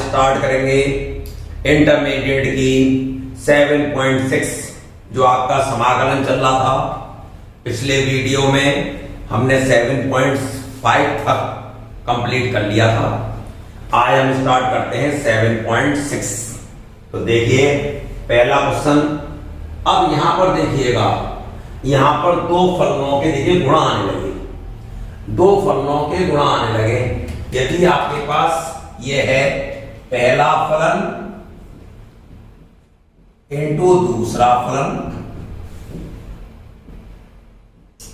Start करेंगे intermediate की 7.6 जो आपका समाकलन चल रहा था। पिछले वीडियो में हमने 7.5 तक कंप्लीट कर लिया था। आज हम स्टार्ट करते हैं 7.6। तो देखिए पहला क्वेश्चन। अब यहां पर देखिएगा, यहां पर दो फलनों के देखिए गुणा आने लगे, दो फलनों के गुणा आने लगे। यदि आपके पास यह है पहला फलन इनटू दूसरा फलन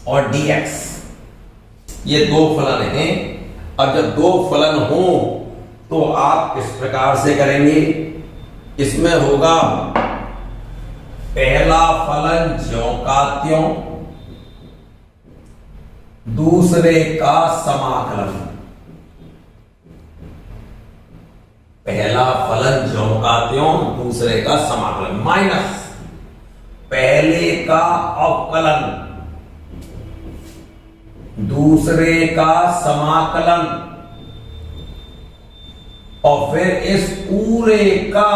और dx, ये दो फलन हैं। अब जब दो फलन हो तो आप इस प्रकार से करेंगे, इसमें होगा पहला फलन ज्यों का त्यों, दूसरे का समाकलन। पहला फलन ज्यों का त्यों, दूसरे का समाकलन, माइनस पहले का अवकलन, दूसरे का समाकलन, और फिर इस पूरे का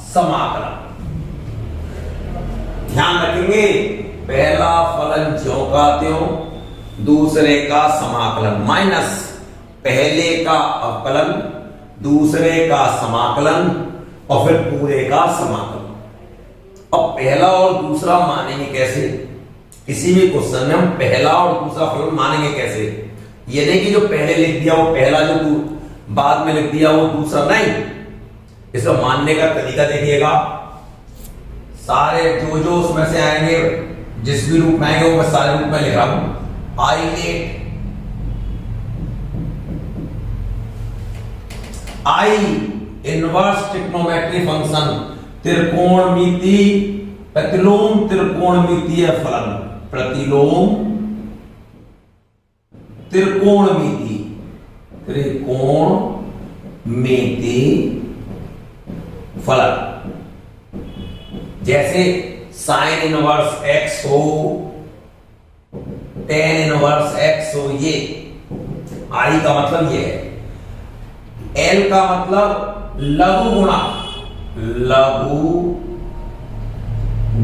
समाकलन। ध्यान रखेंगे, पहला फलन ज्यों का त्यों, दूसरे का समाकलन, माइनस पहले का अवकलन, दूसरे का समाकलन, और फिर पूरे का समाकलन। अब पहला और दूसरा मानेंगे कैसे? किसी भी क्वेश्चन में हम पहला और दूसरा फलन मानेंगे कैसे? ये नहीं कि जो पहले लिख दिया वो पहला, जो बाद में लिख दिया वो दूसरा, नहीं। इसको मानने का तरीका देखिएगा। सारे जो उसमें से आएंगे, जिस भी रूप में आएंगे वो मैं सारे रूप में लिख रहा हूं। आई इनवर्स ट्रिग्नोमेट्री फंक्शन, त्रिकोणमिति प्रतिलोम त्रिकोणमितीय फलन, प्रतिलोम त्रिकोणमिति फलन। जैसे साइन इनवर्स एक्स हो, टेन इनवर्स एक्स हो, ये आई का मतलब ये है। एल का मतलब लघु गुणक, लघु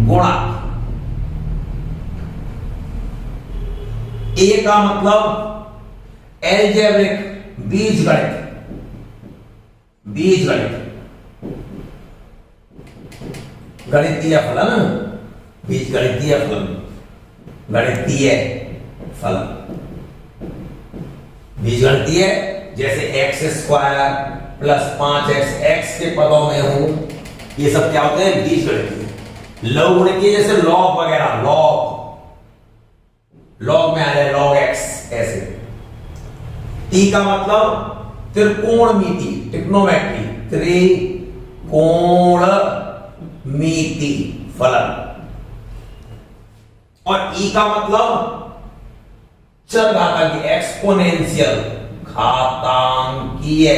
गुणक। ए का मतलब एलजेब्रिक, बीजगणित, बीजगणित, गणितीय फलन, बीजगणितीय फलन, गणितीय फलन, बीजगणितीय। जैसे x square plus 5x x के पदों में हो, ये सब क्या होते हैं? बीजगणितीय। लघु गुणकीय जैसे लॉग वगैरह, लॉग में आ जाए लॉग एक्स, ऐसे। टी का मतलब त्रिकोणमिति, ट्रिग्नोमेट्री, त्रिकोणमिति फलन। और ई का मतलब चरघातांकी, एक्सपोनेंशियल, घातांकीय,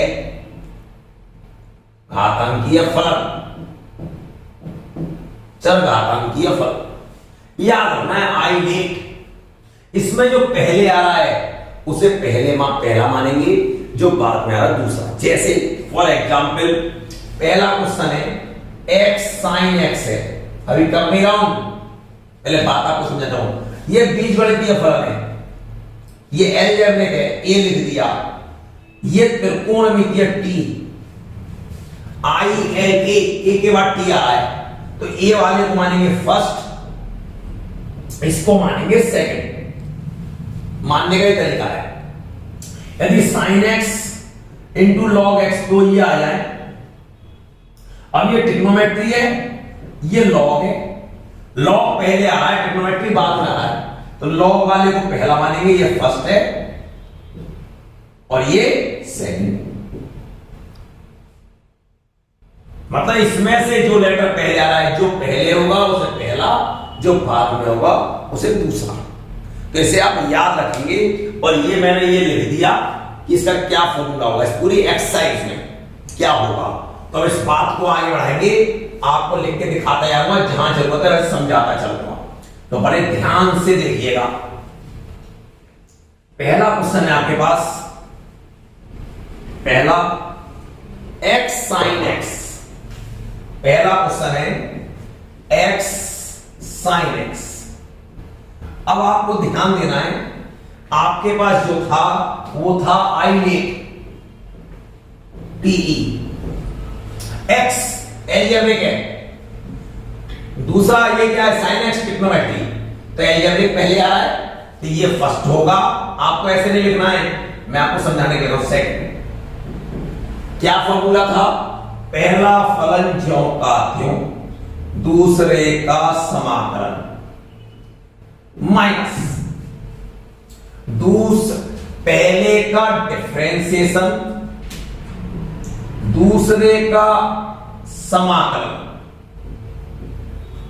घातांकीय फलन, चरघातांकीय फलन। याद रखना है आई डेट। इसमें जो पहले आ रहा है उसे पहला मानेंगे, जो बाद में आ रहा है दूसरा। जैसे फॉर एग्जाम्पल पहला क्वेश्चन है एक्स साइन एक्स है, अभी कर नहीं रहा हूं, पहले बात आपको समझाता हूं। ये बीजगणितीय फलन है, ये एलजेब्रिक है, ए लिख दिया। ये त्रिकोणमितीय टी, आई एल ए के बाद टी आ रहा है, तो ए वाले को मानेंगे फर्स्ट, इसको मानेंगे सेकंड। मानने का ही तरीका है। यदि sine x into log x, तो ये आ जाए। अब ये ट्रिग्नोमेट्री है, ये लॉग है, लॉग पहले आ रहा है, ट्रिग्नोमेट्री बाद में आ रहा है, तो लॉग वाले को पहला मानेंगे, ये फर्स्ट है और ये सेकंड। मतलब इसमें से जो लेटर पहले आ रहा है, जो पहले होगा उसे पहला, जो बाद में होगा उसे दूसरा। तो इसे आप याद रखेंगे। और ये मैंने ये लिख दिया कि इसका क्या फॉर्मूला होगा, इस पूरी एक्सरसाइज में क्या होगा। तो इस बात को आगे बढ़ाएंगे, आपको लिख के दिखाता जाऊंगा, जहां जरूरत है वैसे समझाता चलूंगा। तो बड़े ध्यान से देखिएगा। पहला क्वेश्चन है आपके पास, पहला x sin x, पहला क्वेश्चन है x sin x। अब आपको ध्यान देना है, आपके पास जो था वो था I late TE, x algebraic है, दूसरा ये क्या है साइन एक्स ट्रिग्नोमेट्री, तो एल्जेब्रिक पहले आ रहा है तो ये फर्स्ट होगा। आपको ऐसे नहीं लिखना है, मैं आपको समझाने के लिए सेकंड। क्या फॉर्मूला था, पहला फलन ज्यों का त्यों दूसरे का समाकलन माइनस पहले का डिफरेंशिएशन दूसरे का समाकलन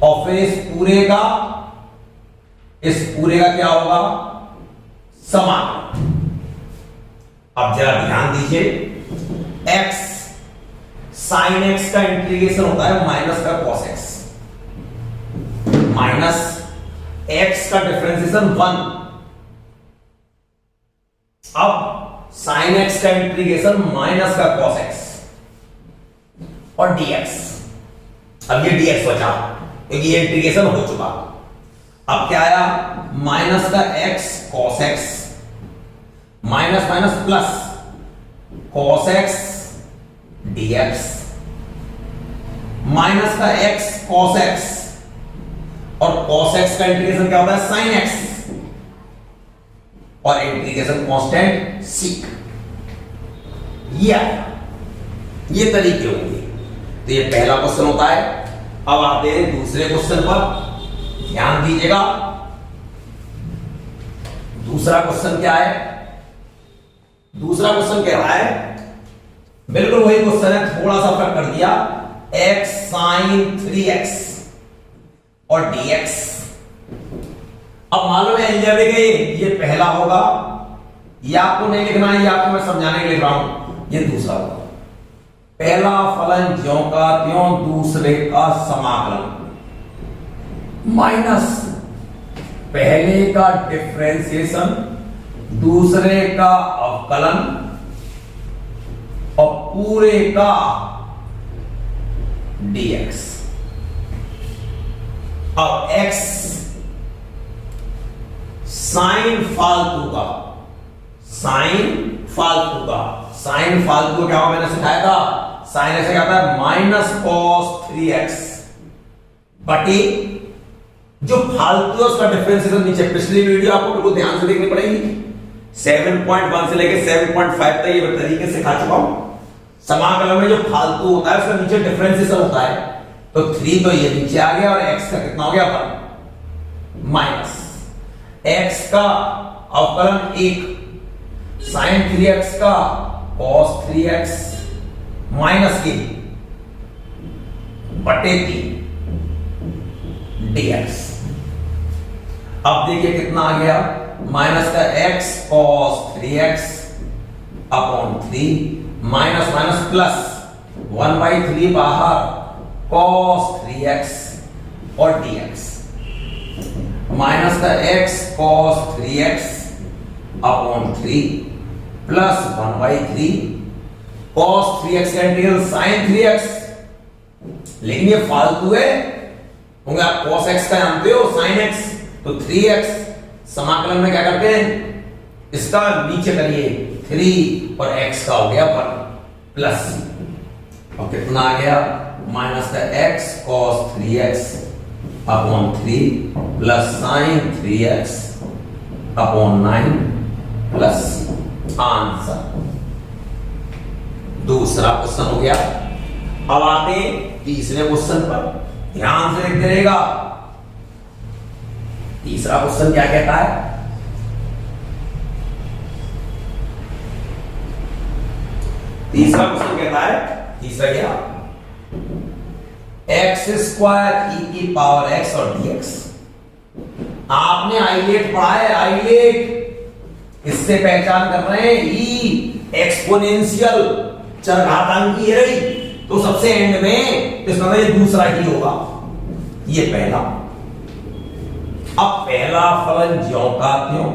और फिर इस पूरे का क्या होगा समाकलन। अब जरा ध्यान दीजिए, x साइन x का इंटीग्रेशन होता है माइनस का कॉस x, माइनस x का डिफरेंशिएशन 1। अब साइन x का इंटीग्रेशन माइनस का कॉस x और dx। अब ये dx बचा क्योंकि ये इंटीग्रेशन हो चुका। अब क्या आया, माइनस का x cos x minus minus plus cos x dx, minus का x cos x और cos x का इंटीग्रेशन क्या होता है sin x और इंटीग्रेशन कांस्टेंट सीक। ये तरीके होंगे। तो ये पहला क्वेश्चन होता है। अब आते हैं दूसरे क्वेश्चन पर, ध्यान दीजिएगा। दूसरा क्वेश्चन क्या है, दूसरा क्वेश्चन कह रहा है बिल्कुल वही क्वेश्चन है, थोड़ा सा फर्क कर दिया, x sin 3x और dx। अब मालूम है एल्जेब्रिक है, ये पहला होगा, ये आपको नहीं लिखना है, ये आपको मैं समझाने के लिए लिख रहा हूं। ये दूसरा होगा, पहला फलन ज्यों का त्यों दूसरे का समाकलन माइनस पहले का डिफरेंशिएशन दूसरे का अवकलन और पूरे का dx। अब x साइन फालतू का, साइन फालतू क्या होगा, मैंने सिखाया था, साइन ऐसे क्या होता है माइनस cos 3x बटे जो फालतू है उसका डिफरेंशिएशन नीचे। पिछली वीडियो आपको बिल्कुल ध्यान से देखनी पड़ेगी, 7.1 से लेके 7.5 तक ये तरीके सिखा चुका हूं। समाकलन में जो फालतू होता है उसका नीचे डिफरेंशिएशन होता है, तो 3 तो ये नीचे आ गया और x का कितना हो गया पर माइनस x का अवकलन 1 sin 3x का cos 3x माइनस की बटे 3 dx। अब देखिए कितना आ गया, माइनस का x cos 3x upon 3 minus minus plus 1/3 बाहर cos 3x और dx, माइनस का x cos 3x upon 3 plus 1/3 cos 3x का इंटीग्रल sin 3x। लेकिन ये फालतू है, होंगे आप cos x का जानते हो, sin x तो 3x। समाकलन में क्या करते हैं, इसका नीचे करिए 3 और x का हो गया पर प्लस, और कितना आ गया माइनस का x cos 3x upon 3 plus sin 3x upon 9 plus answer. दूसरा क्वेश्चन हो गया। अब आते हैं तीसरे क्वेश्चन पर, ध्यान से देखते रहेगा। तीसरा क्वेश्चन क्या कहता है, तीसरा क्वेश्चन कहता है, तीसरा क्या, x स्क्वायर e की पावर x और dx। आपने आइलेट पढ़ा है, आइलेट इससे पहचान कर रहे हैं, e एक्सपोनेंशियल चरघातांकी है, तो सबसे एंड में इसमें ये दूसरा ही होगा, ये पहला। अब पहला फलन ज्यों का त्यों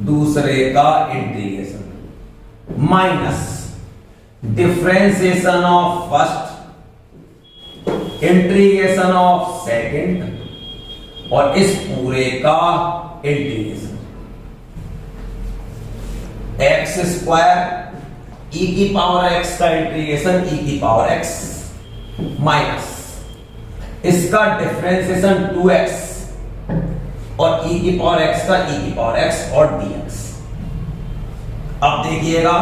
दूसरे का integration minus differentiation of first, integration of second और इस पूरे का इंटीग्रेशन। एक्स स्क्वायर ई की पावर एक्स का इंटीग्रेशन ई की पावर एक्स माइनस इसका डिफरेंशिएशन 2x और ई की पावर एक्स का ई की पावर एक्स और dx। अब देखिएगा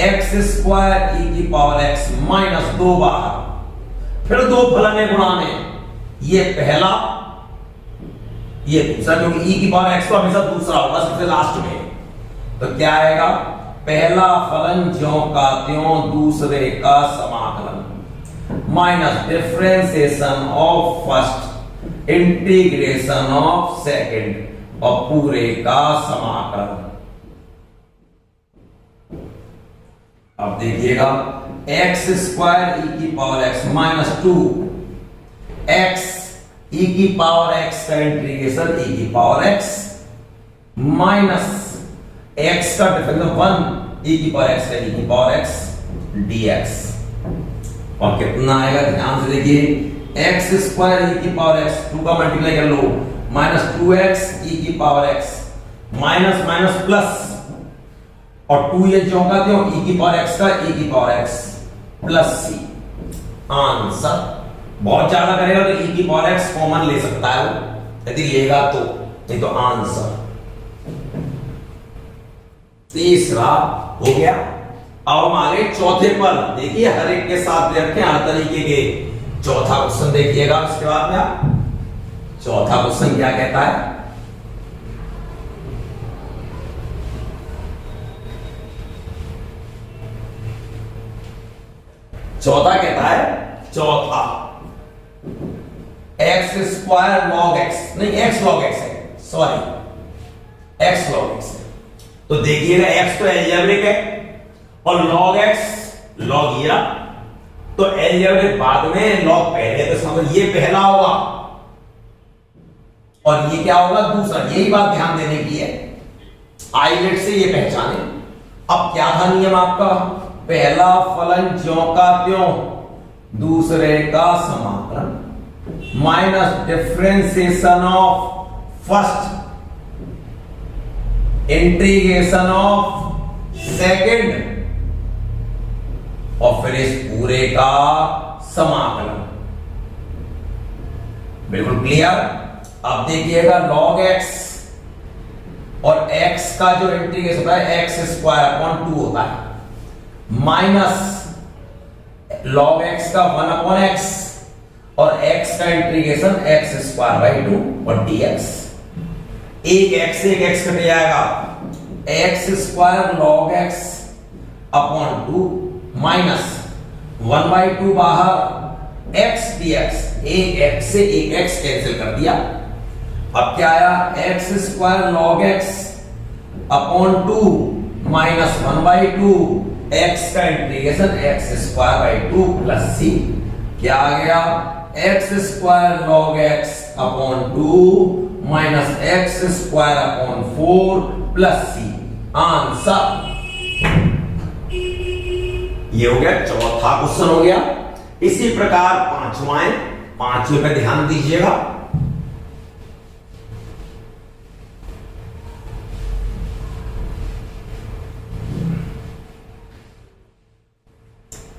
एक्स स्क्वायर ई की पावर एक्स माइनस 2 बाहर, फिर 2 फलन में गुणाने, ये पहला ये दूसरा, क्योंकि ई की पावर एक्स तो हमेशा दूसरा होगा सबसे लास्ट में। तो क्या आएगा, पहला फलन ज्यों का त्यों दूसरे का समाकलन minus differentiation of first, integration of second और पूरे का समाकलन। अब देखिएगा एक्स स्क्वायर ई की पावर एक्स माइनस 2 एक्स ई की पावर एक्स का इंटीग्रेशन ई की पावर एक्स माइनस एक्स का डिफरेंशियल 1 ई की पावर एक्स का ई की पावर एक्स dx। और कितना आएगा ध्यान से देखिए, एक्स स्क्वायर ई की पावर एक्स 2 का मल्टीप्लाई कर लो माइनस 2x ई की power x minus minus plus और 2 ये चौका त्यों ई की पावर x का ई की power x plus c। Answer बहुत ज्यादा करेगा तो ई की पावर x कॉमन ले सकता है वो, यदि लेगा तो, नहीं तो आंसर तीसरा हो गया। अब हम आगे चौथे पर, देखिए हर एक के साथ दे रखे हर तरीके के। चौथा क्वेश्चन देखिएगा, उसके बाद में आप चौथा क्वेश्चन क्या कहता है, चौथा कहता है, चौथा एक्स स्क्वायर लॉग एक्स, नहीं एक्स लॉग एक्स है, सॉरी एक्स लॉग एक्स है। तो देखिएगा एक्स तो एल्जेब्रिक है और लॉग एक्स लॉग ये, तो एल्जेब्रिक बाद में लॉग पहले, तो समझ ये पहला होगा और ये क्या होगा दूसरा। यही बात ध्यान देने की है, आईलेट से ये पहचाने। अब क्या था नियम आपका, पहला फलन ज्यों का त्यों दूसरे का समाकलन minus differentiation of first, integration of second और फिर इस पूरे का समाकलन। बिल्कुल क्लियर। अब देखिएगा log x और x का जो इंटीग्रेशन होता है एक्स स्क्वायर अपॉन 2 होता है माइनस log x का 1 अपॉन x और x का इंटीग्रेशन एक्स स्क्वायर बाई 2 और dx। एक x से एक x कट जाएगा, x square log x upon 2 minus 1 by 2 बाहर x dx, एक x से एक x कैंसिल कर दिया। अब क्या आया, x square log x upon 2 minus 1 by 2 x का integration x square by 2 plus c। क्या आ गया, x square log x upon 2 minus x square upon 4 plus c। Answer ये हो गया, चौथा क्वेश्चन हो गया। इसी प्रकार पांचवा है, पांचवे पे ध्यान दीजिएगा।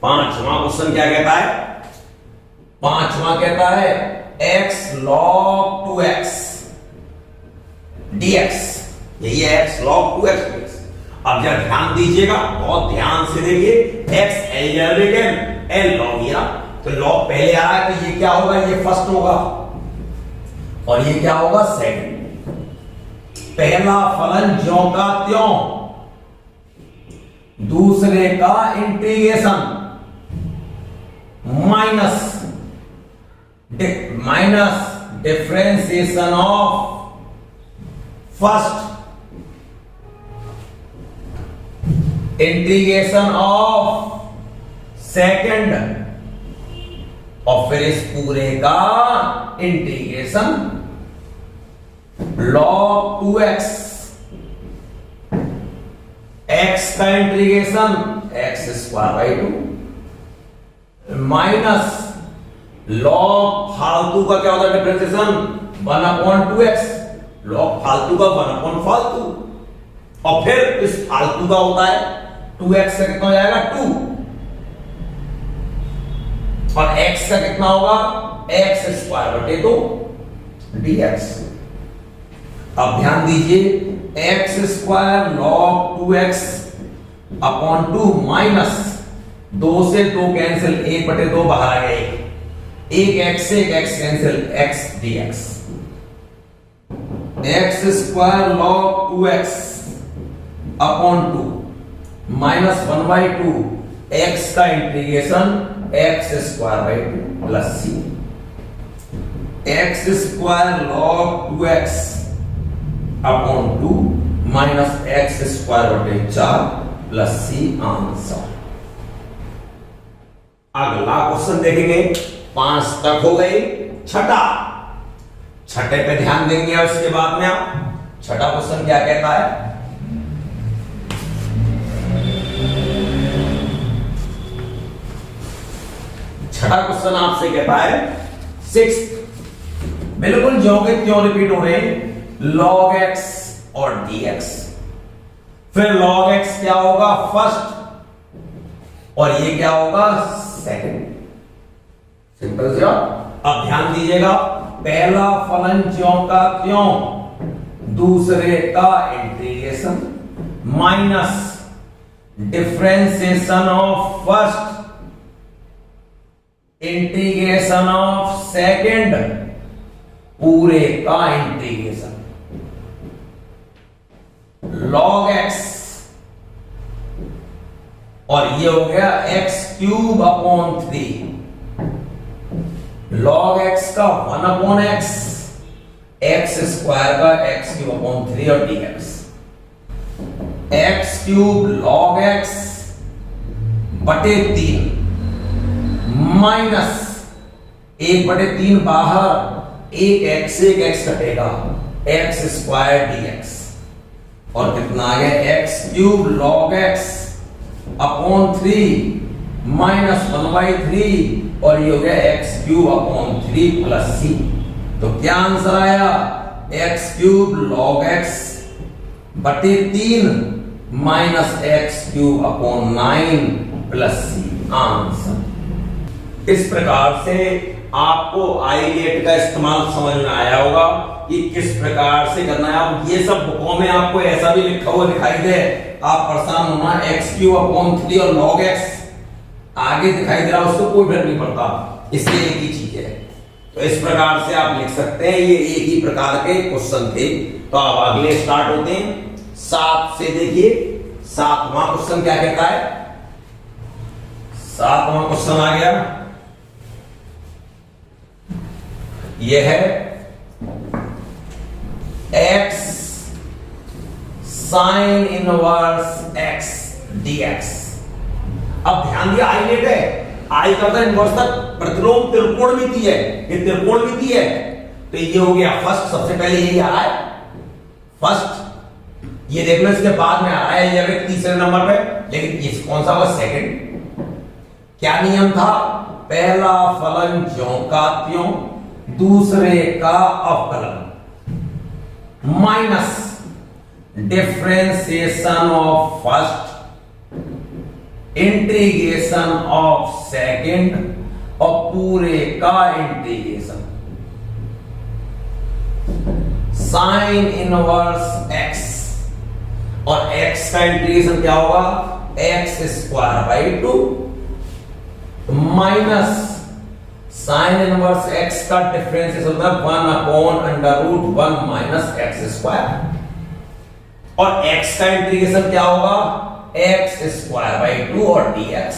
पांचवा क्वेश्चन क्या कहता है, पांचवा कहता है x log 2x dx, यही है x log 2x dx। अब जरा ध्यान दीजिएगा, बहुत ध्यान से देखिए, x एल्जेब्रिक है, l log ये, तो log पहले आ रहा है तो ये क्या होगा, ये फर्स्ट होगा और ये क्या होगा सेकंड। पहला फलन ज्यों का त्यों दूसरे का integration minus differentiation of first, integration of second और फिर इस पूरे का इंटीग्रेशन log 2x, x का integration x square by two minus log फालतू का क्या होता है डिफरेंशिएशन 1/2x, लॉग फालतू का 1 फालतू, और फिर इस फालतू का होता है 2x का कितना हो जाएगा 2, और x का कितना होगा x स्क्वायर बटे 2 dx। अब ध्यान दीजिए x square log 2x upon 2 minus 2 से 2 कैंसिल, 1/2 बाहर आ गया, एक x से एक x cancel, x dx। x square log 2x upon 2 minus 1/2 x का integration x square by 2 plus c, x square log 2x upon 2 minus x square बटे 4 plus c answer. अगला question देखेंगे, 5 तक हो गए, छठे पे ध्यान देंगे और इसके बाद में आप छठा क्वेश्चन क्या कहता है। छठा क्वेश्चन आपसे कहता है 6, बिल्कुल ज्यो के त्यों रिपीट हो रहे हैं, log x और dx, फिर log x क्या होगा फर्स्ट और ये क्या होगा सेकंड, सिंपल सा। अब ध्यान दीजिएगा, पहला फलन ज्यों का त्यों, दूसरे का integration minus differentiation of first integration of second पूरे का इंटीग्रेशन, log x और ये हो गया x cube upon 3, log x का 1/x, x स्क्वायर का x क्यूब अपॉन 3 और dx, x cube log x बटे 3 माइनस 1/3 बाहर, एक x से एक x कटेगा, x स्क्वायर dx, और कितना आ गया x cube log x upon 3 minus 1/3 और ये हो गया x cube upon 3 plus c। तो क्या आंसर आया, x क्यूब log x बटे 3 minus x cube upon 9 plus c answer. इस प्रकार से आपको आईलेट का इस्तेमाल समझ में आया होगा कि किस प्रकार से करना है। अब ये सब बुकों में आपको ऐसा भी लिखा हुआ दिखाई दे, आप परेशान होना, x क्यूब अपॉन 3 और log x आगे दिखाई दे रहा, उसको कोई फर्क नहीं पड़ता, इसलिए एक ही चीज है। तो इस प्रकार से आप लिख सकते हैं, ये एक ही प्रकार के क्वेश्चन थे। तो अब अगले स्टार्ट होते हैं 7 से। देखिए 7वां क्वेश्चन क्या कहता है, 7वां क्वेश्चन आ गया, यह है x sine inverse x dx। अब ध्यान दिया आईलेट है, आई का इनवर्स तक प्रतिलोम त्रिकोणमिति है, ये त्रिकोणमिति है, तो ये हो गया फर्स्ट, सबसे पहले यही आ रहा है फर्स्ट, ये देख लो इसके बाद में आ रहा है ये तीसरे नंबर पे, लेकिन ये कौन सा हुआ सेकंड। क्या नियम था, पहला फलन ज्यों का त्यों, दूसरे का अवकलन minus differentiation of first integration of second और पूरे का इंटीग्रेशन साइन इनवर्स x, और x का इंटीग्रेशन क्या होगा x square by 2 minus sign inverse x का डिफरेंशिएशन होता है 1/√1 माइनस x स्क्वायर, और x का इंटीग्रेशन क्या होगा x स्क्वायर बाई 2 और dx।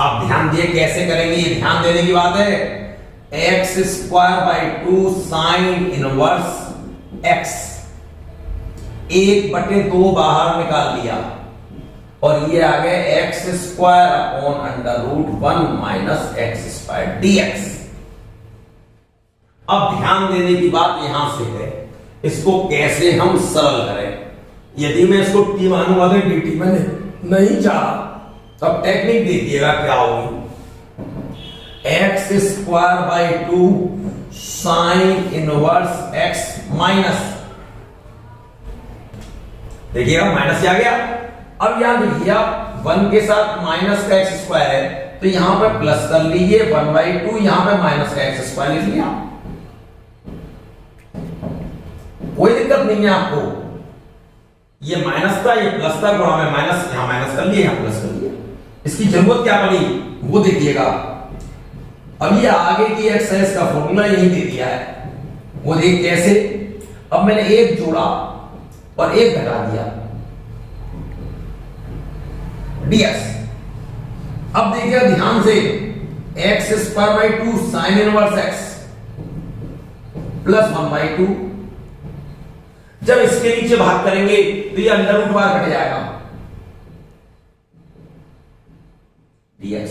अब ध्यान दिए कैसे करेंगे, ये ध्यान देने की बात है। x square by 2 sine inverse x, 1/2 बाहर निकाल लिया और ये आ गए x square upon √1 minus x square dx। अब ध्यान देने की बात यहां से है, इसको कैसे हम सरल करें। यदि मैं इसको t मानूंगा तो dt में नहीं जा, तब टेक्निक देखिएगा क्या होगी। X square by 2 sine inverse x minus, देखिएगा माइनस आ गया। अब यहां देखिए 1 के साथ माइनस का एक्स स्क्वायर है, तो यहां पर प्लस कर लीजिए 1/2, यहां पे माइनस का एक्स स्क्वायर लिख लिया, कोई दिक्कत नहीं है आपको। ये माइनस था, ये प्लस था, गुणा में माइनस, यहां माइनस कर लिए, यहां प्लस कर लिया। इसकी जरूरत क्या पड़ी वो देखिएगा। अब ये आगे की एक्सरसाइज का फॉर्मूला यही दे दिया है, वो देख कैसे। अब मैंने एक जोड़ा और एक घटा दिया dx। अब देखिए ध्यान से, x square by 2 sine inverse x plus 1/2, जब इसके नीचे भाग करेंगे तो ये अंडर रूट बार कट जाएगा dx,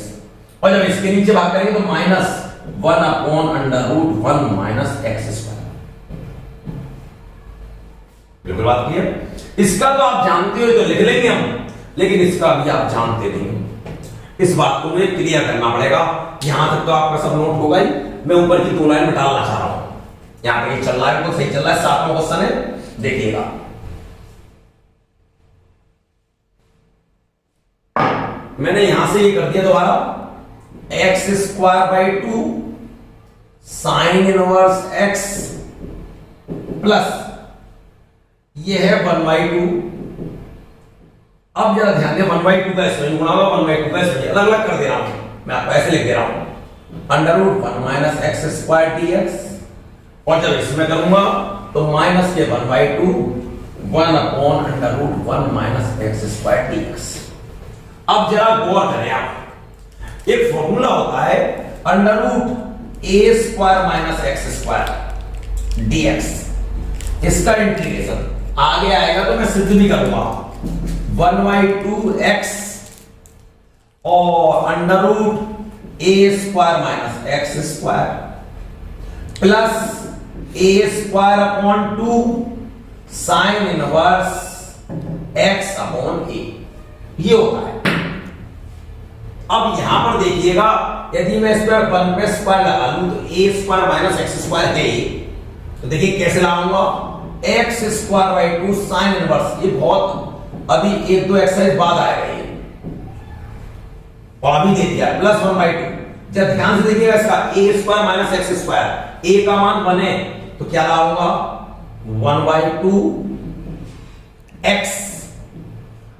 और जब इसके नीचे भाग करेंगे तो -1/√1 माइनस एक्स स्क्वायर। बिल्कुल बात क्लियर। इसका तो आप जानते हो तो लिख लेंगे हम, लेकिन इसका भी आप जानते नहीं, इस बात को मुझे क्लियर करना पड़ेगा। यहां तक तो आपका सब नोट होगा ही, मैं ऊपर की 2 लाइन में डालना चाह रहा हूं। यहां पे चल रहा है, तो सही चल रहा है, 7वां क्वेश्चन है, देखिएगा। मैंने यहां से ये कर दिया दोबारा, x square by 2 sine inverse x plus ये है 1/2। अब जरा ध्यान दें, 1/2 का इसमें गुणा होगा, 1/2 का इसमें, अलग अलग कर दे रहा हूं मैं, आपको ऐसे लिख दे रहा हूं, √1 माइनस एक्स स्क्वायर dx, और जब इसमें करूंगा तो माइनस के 1/2 1/√1 माइनस एक्स स्क्वायर dx। अब जरा गौर करें आप, एक फॉर्मूला होता है √a² minus x square dx, इसका इंटीग्रेशन आगे आएगा तो मैं सिद्ध भी करूंगा, 1/2x और √a² minus x square plus a²/2 sine inverse x/a, ये होता है। अब यहां पर देखिएगा, यदि मैं इस पर 1 पे स्क्वायर लगा लूं तो a² माइनस एक्स स्क्वायर है ये, तो देखिए कैसे लगाऊंगा, x² 2 साइन इनवर्स, ये बहुत अभी 1-2 एक्सरसाइज बाद आएगा ये, और अभी दे दिया प्लस 1/2। जब ध्यान से देखिएगा इसका a² minus x square, a का मान 1 है तो क्या लाऊंगा 1/2 x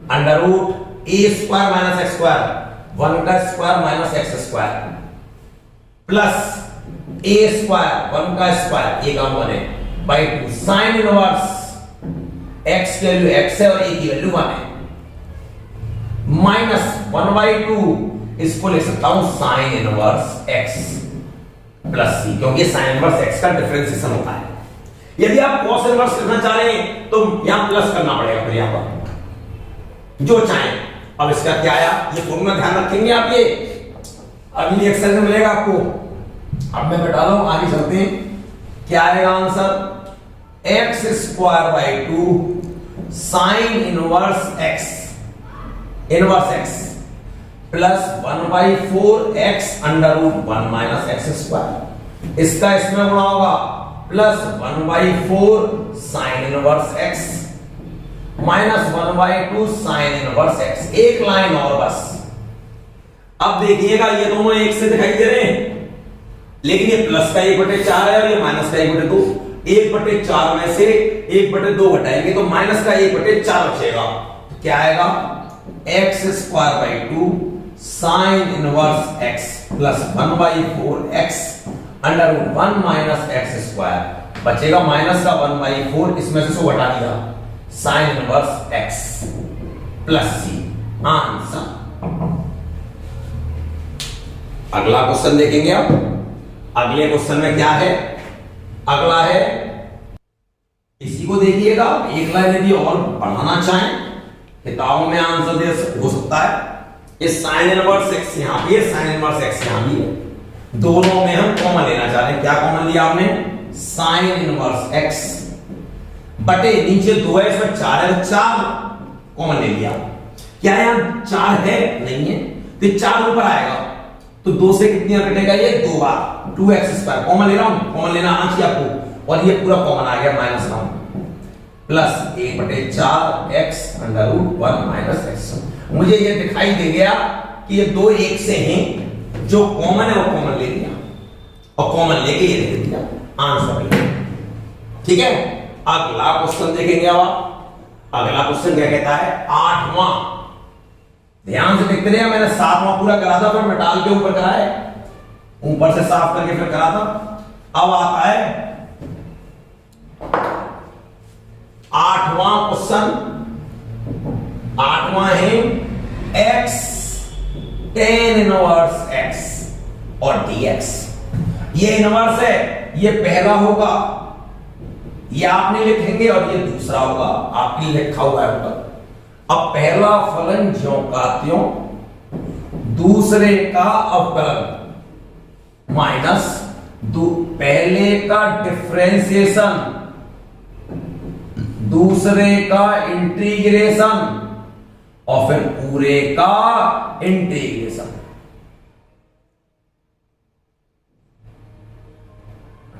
√a² minus x square, 1 का square minus x square plus a² 1 का स्क्वायर, a का मान 1 है बाई 2 साइन इनवर्स x की वैल्यू x है और a की वैल्यू 1 है, माइनस 1/2, इसको ले सकता हूं sign inverse x plus c, क्योंकि साइन इनवर्स x का डिफरेंशिएशन होता है। यदि आप cos इनवर्स करना चाह रहे हैं तो यहां प्लस करना पड़ेगा, फिर यहां पर जो चाहें। अब इसका क्या आया, ये फॉर्मूला ध्यान रखेंगे आप, ये अगली एक्सरसाइज में मिलेगा आपको। अब मैं बता रहा हूं, आगे चलते हैं, क्या आएगा answer, x² 2 sine inverse x plus 1/4x √1 minus x square, इसका इसमें गुणा होगा plus 1/4 sign inverse x minus 1/2 sign inverse x। एक लाइन और बस। अब देखिएगा ये दोनों एक से दिखाई दे रहे हैं, लेकिन ये प्लस का 1/4 है और ये माइनस का 1/2। 1/4 में से 1/2 घटाएंगे तो माइनस का 1/4 बचेगा, तो क्या आएगा x² 2 sine inverse x plus 1/4x √1 minus x square, बचेगा माइनस का 1/4, इसमें से 100 घटा दिया, sign inverse x plus c, answer. अगला क्वेश्चन देखेंगे आप। अगले क्वेश्चन में क्या है, अगला है, इसी को देखिएगा, एक लाइन यदि और बढ़ाना चाहें किताबों में आंसर दे हो सकता है। इस साइन इनवर्स x यहां भी है, साइन इनवर्स x यहां भी है, दोनों में हम कॉमन लेना चाह रहे हैं। क्या कॉमन लिया आपने, साइन इनवर्स x बटे नीचे 2 है, इसमें 4 है, 4 कॉमन ले लिया। क्या यहां 4 है? नहीं है, तो 4 ऊपर आएगा तो 2 से कितनी कटेगा? ये 2 बार 2x² कॉमन ले रहा हूं, कॉमन लेना आना चाहिए आपको, और ये पूरा कॉमन आ गया -1 प्लस 1/4x √1 - x। मुझे ये दिखाई दे गया कि ये 2 एक से हैं, जो कॉमन है वो कॉमन ले लिया और कॉमन लेके ये दे दिया आंसर। ठीक है, अगला क्वेश्चन देखेंगे। अब अगला क्वेश्चन क्या कहता है? 8वां, ध्यान से देखते रहिए, मैंने 7वां पूरा करा था, फिर मैं डाल के ऊपर कराया, ऊपर से साफ करके फिर करा था। अब आता है 8वां क्वेश्चन। 8वां है x tan इनवर्स x और dx। ये इनवर्स है, ये पहला होगा, ये आपने लिखेंगे, और ये दूसरा होगा, आपके लिए लिखा हुआ है ऊपर। अब पहला फलन ज्यों का त्यों, दूसरे का अवकलन माइनस पहले का डिफरेंशिएशन, दूसरे का इंटीग्रेशन, और फिर पूरे का इंटीग्रेशन।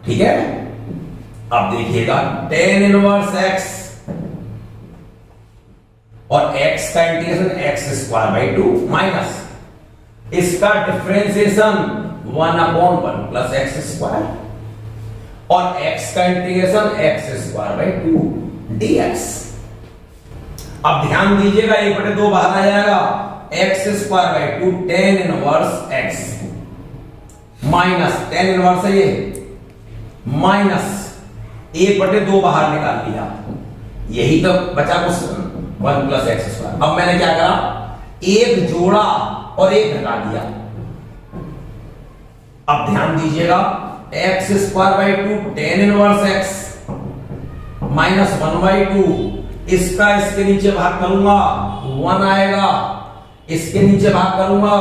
ठीक है, अब देखिएगा tan इनवर्स x और x का इंटीग्रेशन x² माइनस इसका डिफरेंशिएशन 1/1 प्लस x² और x का इंटीग्रेशन x² dx। अब ध्यान दीजिएगा 1/2 बाहर आ जाएगा, x² tan inverse x minus tan inverse है ये, माइनस 1/2 बाहर निकाल लिया, यही तो बचा क्वेश्चन 1 प्लस x²। अब मैंने क्या करा, एक जोड़ा और एक घटा दिया। अब ध्यान दीजिएगा x² tan inverse x minus 1/2, इसका इसके नीचे भाग करूंगा 1 आएगा, इसके नीचे भाग करूंगा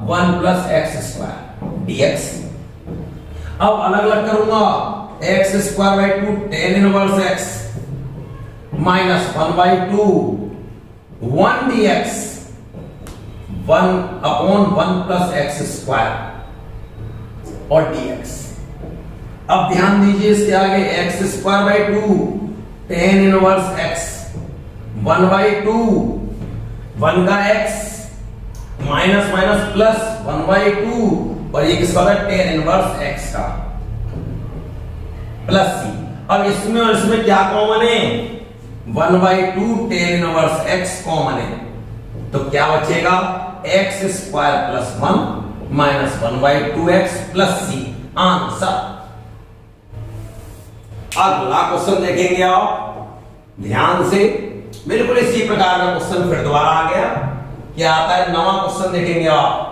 1 प्लस x² dx। अब अलग अलग करूंगा x² tan inverse x minus 1/2 1 dx 1/1 plus x² और dx। अब ध्यान दीजिए इसके आगे x² tan इनवर्स x 1/2 1 का x माइनस माइनस प्लस 1/2, और ये किसका होगा? tan इनवर्स x का प्लस c। अब इसमें और इसमें क्या कॉमन है? 1/2 tan इनवर्स x कॉमन है, तो क्या बचेगा? x² plus 1 minus 1/2x plus c answer. अगला क्वेश्चन देखेंगे आप ध्यान से, बिल्कुल इसी प्रकार का क्वेश्चन फिर दोबारा आ गया। क्या आता है? 9वां क्वेश्चन देखेंगे आप।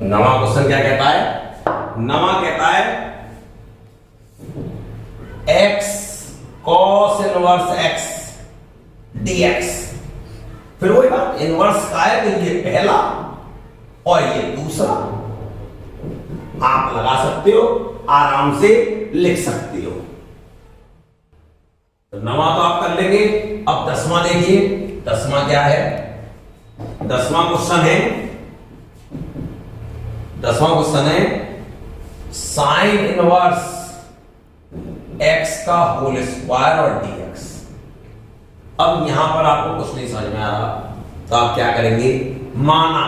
नवा क्वेश्चन क्या कहता है? नवा कहता है x cos inverse x dx। फिर वही बात, इनवर्स का है तो ये पहला और ये दूसरा, आप लगा सकते हो, आराम से लिख सकते हो। तो नवा तो आप कर लेंगे। अब 10वां देखिए, 10वां क्या है? 10वां क्वेश्चन है, 10वां क्वेश्चन है साइन इनवर्स x का होल स्क्वायर और dx। अब यहां पर आपको कुछ नहीं समझ में आ रहा, तो आप क्या करेंगे? माना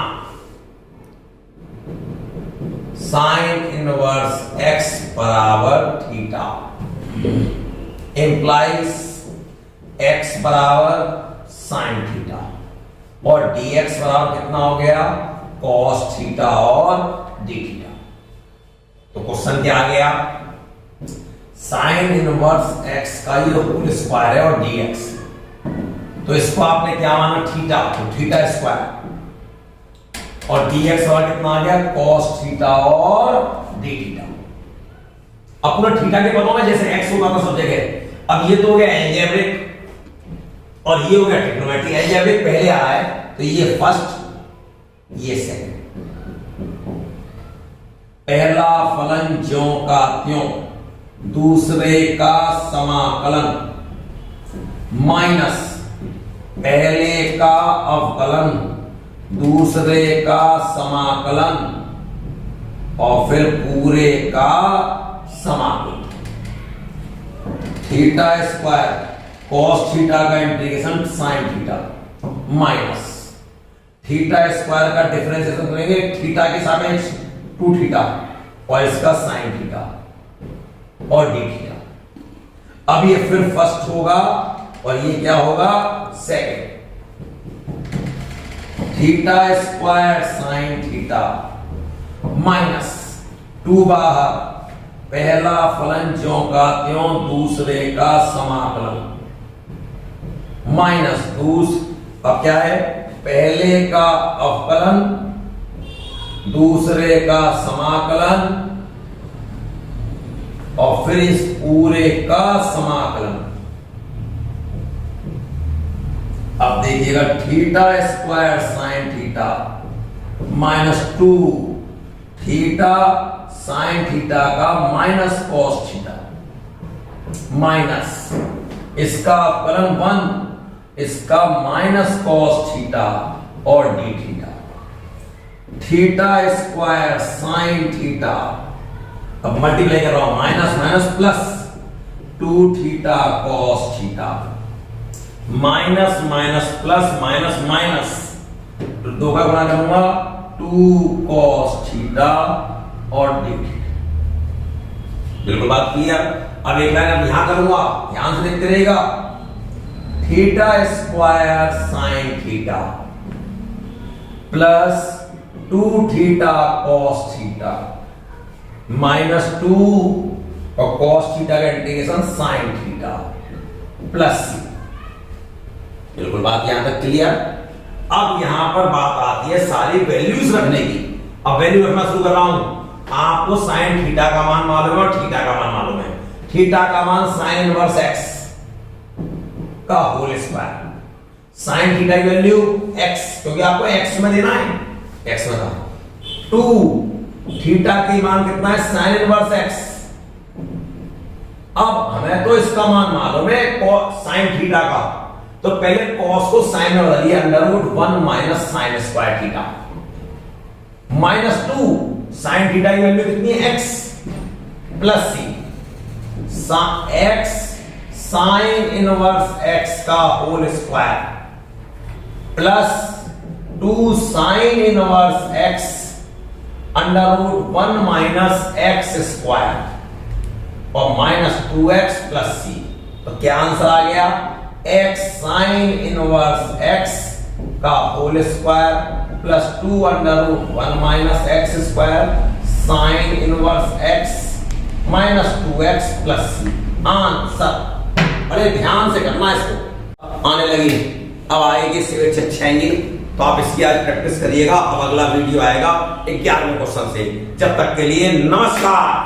साइन इनवर्स x बराबर थीटा इंप्लाइज x बराबर साइन थीटा, और dx बराबर कितना हो गया? cos थीटा और d थीटा। तो क्वेश्चन क्या आ गया? साइन इनवर्स x का ये होल स्क्वायर है और dx, तो इसको आपने क्या माना? थीटा, तो थीटा स्क्वायर, और dx और कितना आ गया? cos थीटा और d थीटा। अब पूरा थीटा के पदों में जैसे x होगा था सब जगह। अब ये तो हो गया एल्जेब्रिक और ये हो गया ट्रिग्नोमेट्रिक। एल्जेब्रिक पहले आ रहा है, तो ये फर्स्ट, ये सेकंड। पहला फलन फलन ज्यों का त्यों दूसरे का समाकलन माइनस पहले का अवकलन दूसरे का समाकलन और फिर पूरे का समाकलन। थीटा स्क्वायर कॉस थीटा का integration sine theta minus theta square का डिफरेंशिएशन करेंगे थीटा के सापेक्ष 2 थीटा और इसका साइन थीटा और डी थीटा। अब ये फिर फर्स्ट होगा और ये क्या होगा second. Theta square sine theta minus 2 बाहर पहला फलन ज्यों का त्यों दूसरे का समाकलन माइनस अब क्या है पहले का अवकलन दूसरे का समाकलन और फिर इस पूरे का समाकलन। अब देखिएगा theta square sine theta -2 theta sine theta का माइनस कॉस थीटा माइनस इसका अवकलन 1 इसका माइनस कॉस थीटा और D theta. Theta square sine theta अब मल्टीप्लाई कर रहा हूं minus minus plus 2 theta cos theta minus minus plus minus minus 2 का गुणा करूंगा 2 कॉस थीटा और डी थीटा। बिल्कुल बात क्लियर। अब एक लाइन अब यहां करूंगा ध्यान से देखते रहेगा theta square sine theta plus 2 theta cos theta -2 और कॉस थीटा का इंटीग्रेशन साइन थीटा प्लस बिल्कुल बात यहां तक क्लियर। अब यहां पर बात आती है सारी वैल्यूज रखने की। अब वैल्यू रखना शुरू कर रहा हूं। आपको साइन थीटा का मान मालूम है और थीटा का मान मालूम है। थीटा का मान साइन इनवर्स एक्स का होल स्क्वायर साइन थीटा की वैल्यू एक्स क्योंकि आपको एक्स में देना है एक्स में था 2 थीटा की मान कितना है साइन इनवर्स एक्स। अब हमें तो इसका मान मालूम है साइन थीटा का तो पहले कॉस को साइन में बदलिए √1 minus sine square theta -2 sine theta की वैल्यू कितनी है x plus C x sine inverse x का whole square plus 2 sine inverse x √1 minus x square और -2x प्लस सी। तो क्या आंसर आ गया x साइन इनवर्स x का whole square plus 2 √1 minus x square sine inverse x -2x plus C answer. अरे ध्यान से करना इसको आने लगी। अब आएगी सिविल शिक्षा आएंगी तो आप इसकी आज प्रैक्टिस करिएगा। अब अगला वीडियो आएगा 11वें क्वेश्चन से। जब तक के लिए नमस्कार।